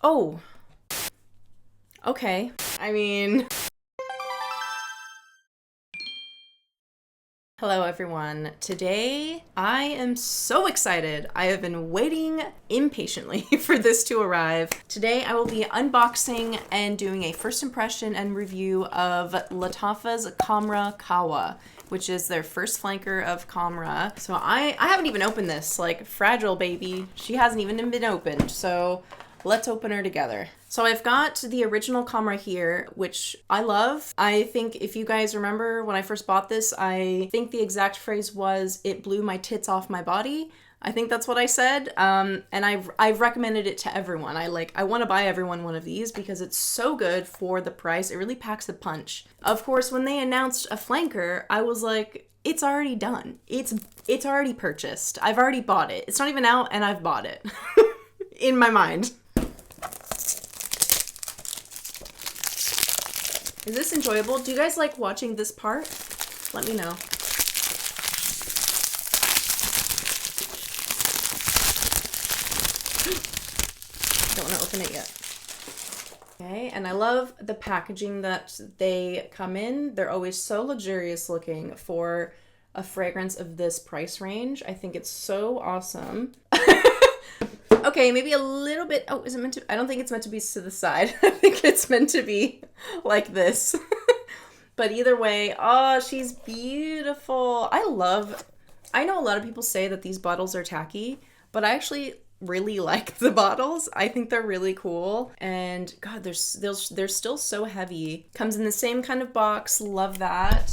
Oh, okay. I mean... Hello everyone. Today I am so excited. I have been waiting impatiently for this to arrive. Today I will be unboxing and doing a first impression and review of Lattafa's Khamrah Qahwa, which is their first flanker of Khamrah. So I haven't even opened this, like fragile baby. She hasn't even been opened. So let's open her together. So I've got the original Khamrah here, which I love. I think if you guys remember when I first bought this, I think the exact phrase was, "It blew my tits off my body." I think that's what I said. And I've recommended it to everyone. I want to buy everyone one of these because it's so good for the price. It really packs a punch. Of course, when they announced a flanker, I was like, it's already done. It's already purchased. I've already bought it. It's not even out and I've bought it in my mind. Is this enjoyable? Do you guys like watching this part? Let me know. Don't want to open it yet. Okay, and I love the packaging that they come in. They're always so luxurious looking for a fragrance of this price range. I think it's so awesome. Okay, maybe a little bit. Oh, is it meant to? I don't think it's meant to be to the side. I think it's meant to be like this. But either way, oh, she's beautiful. I know a lot of people say that these bottles are tacky, but I actually really like the bottles. I think they're really cool. And God, they're still so heavy. Comes in the same kind of box. Love that.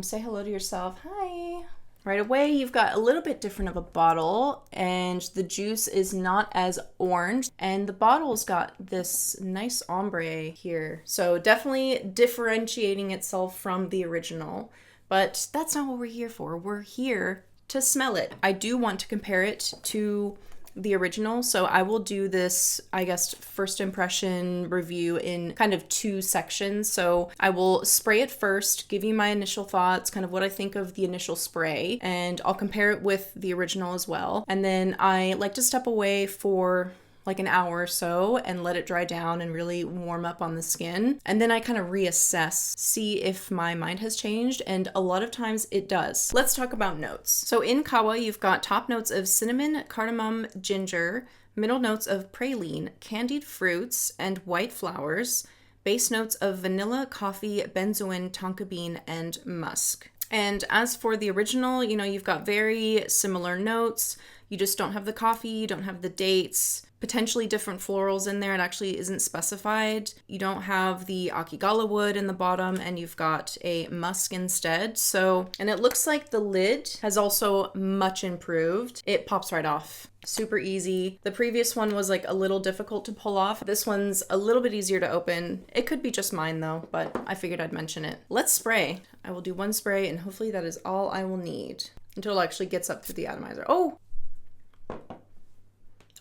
Say hello to yourself. Hi. Right away, you've got a little bit different of a bottle, and the juice is not as orange, and the bottle's got this nice ombre here. So definitely differentiating itself from the original, but that's not what we're here for. We're here to smell it. I do want to compare it to the original, so I will do this, I guess, first impression review in kind of two sections. So I will spray it first, give you my initial thoughts, kind of what I think of the initial spray, and I'll compare it with the original as well. And then I like to step away for like an hour or so and let it dry down and really warm up on the skin. And then I kind of reassess, see if my mind has changed, and a lot of times it does. Let's talk about notes. So in Qahwa, you've got top notes of cinnamon, cardamom, ginger, middle notes of praline, candied fruits, and white flowers, base notes of vanilla, coffee, benzoin, tonka bean, and musk. And as for the original, you've got very similar notes. You just don't have the coffee, you don't have the dates, potentially different florals in there. It actually isn't specified. You don't have the akigala wood in the bottom, and you've got a musk instead. So, and it looks like the lid has also much improved. It pops right off. Super easy. The previous one was like a little difficult to pull off. This one's a little bit easier to open. It could be just mine though, but I figured I'd mention it. Let's spray. I will do one spray, and hopefully that is all I will need until it actually gets up through the atomizer.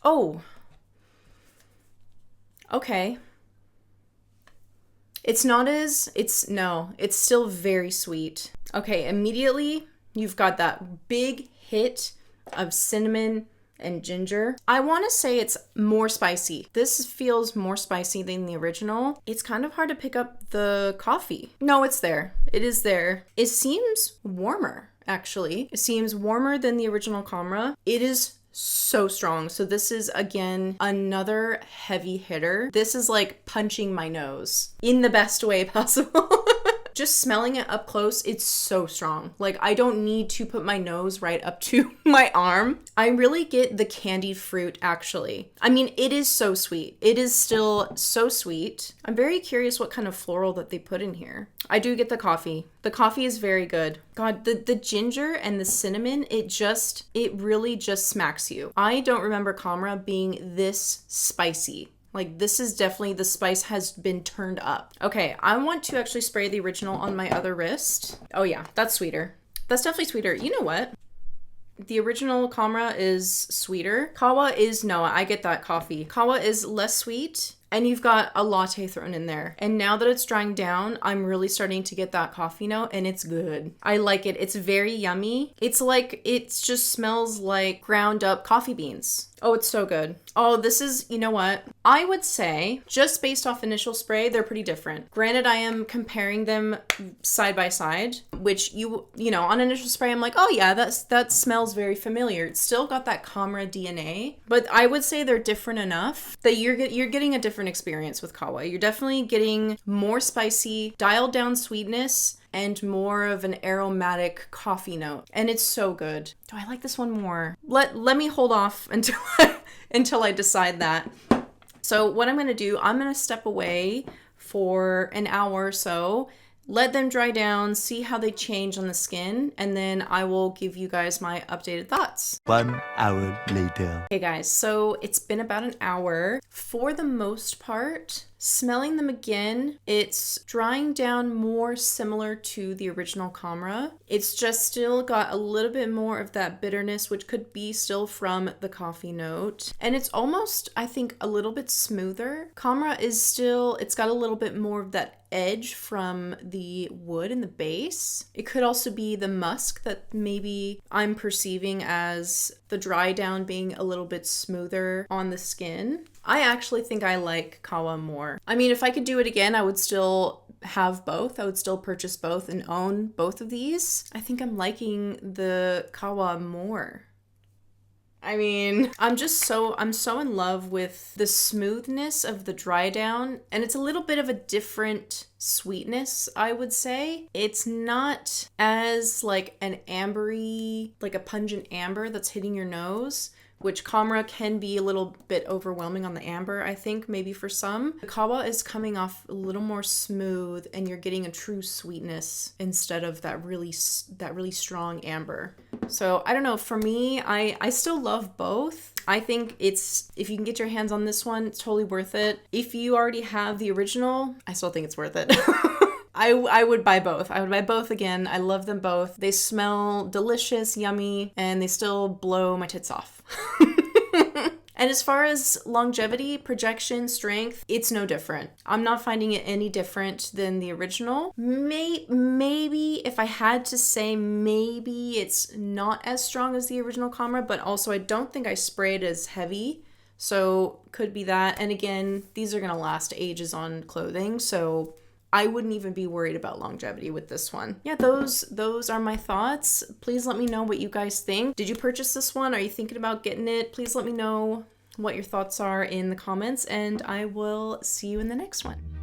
Oh, okay. It's still very sweet. Okay, immediately you've got that big hit of cinnamon and ginger. I want to say it's more spicy. This feels more spicy than the original. It's kind of hard to pick up the coffee. No, it's there. It is there. It seems warmer, actually. It seems warmer than the original Khamrah. It is so strong. So this is, again, another heavy hitter. This is like punching my nose in the best way possible. Just smelling it up close, it's so strong. Like, I don't need to put my nose right up to my arm. I really get the candied fruit, actually. I mean, it is so sweet. It is still so sweet. I'm very curious what kind of floral that they put in here. I do get the coffee. The coffee is very good. God, the ginger and the cinnamon, it really just smacks you. I don't remember Khamrah being this spicy. Like, this is definitely, the spice has been turned up. Okay, I want to actually spray the original on my other wrist. Oh yeah, that's sweeter. That's definitely sweeter. You know what? The original Khamrah is sweeter. Qahwa is, no, I get that coffee. Qahwa is less sweet. and you've got a latte thrown in there. And now that it's drying down, I'm really starting to get that coffee note, and it's good. I like it. It's very yummy. It's like, it just smells like ground up coffee beans. Oh, it's so good. Oh, this is, you know what? I would say, just based off initial spray, they're pretty different. Granted, I am comparing them side by side, which you know, on initial spray, I'm like, oh yeah, that smells very familiar. It's still got that Khamrah DNA, but I would say they're different enough that you're getting a different experience with Qahwa. You're definitely getting more spicy, dialed down sweetness, and more of an aromatic coffee note. And it's so good. Do I like this one more? Let me hold off until I decide that. So what I'm going to do, I'm going to step away for an hour or so, let them dry down, see how they change on the skin, and then I will give you guys my updated thoughts. 1 hour later. Okay guys, so it's been about an hour. For the most part, smelling them again, it's drying down more similar to the original Khamrah. It's just still got a little bit more of that bitterness, which could be still from the coffee note. And it's almost, I think, a little bit smoother. Khamrah is still, it's got a little bit more of that edge from the wood in the base. It could also be the musk that maybe I'm perceiving as the dry down being a little bit smoother on the skin. I actually think I like Qahwa more. I mean, if I could do it again, I would still have both. I would still purchase both and own both of these. I think I'm liking the Qahwa more. I mean, I'm so in love with the smoothness of the dry down, and it's a little bit of a different sweetness, I would say. It's not as like an ambery, like a pungent amber that's hitting your nose, which Khamrah can be a little bit overwhelming on the amber, I think, maybe for some. The Qahwa is coming off a little more smooth, and you're getting a true sweetness instead of that really strong amber. So I don't know, for me, I still love both. I think if you can get your hands on this one, it's totally worth it. If you already have the original, I still think it's worth it. I would buy both. I would buy both again. I love them both. They smell delicious, yummy, and they still blow my tits off. And as far as longevity, projection, strength, it's no different. I'm not finding it any different than the original. Maybe, if I had to say, maybe it's not as strong as the original Khamrah, but also I don't think I sprayed as heavy. So could be that. And again, these are going to last ages on clothing, so I wouldn't even be worried about longevity with this one. Yeah, those are my thoughts. Please let me know what you guys think. Did you purchase this one? Are you thinking about getting it? Please let me know what your thoughts are in the comments, and I will see you in the next one.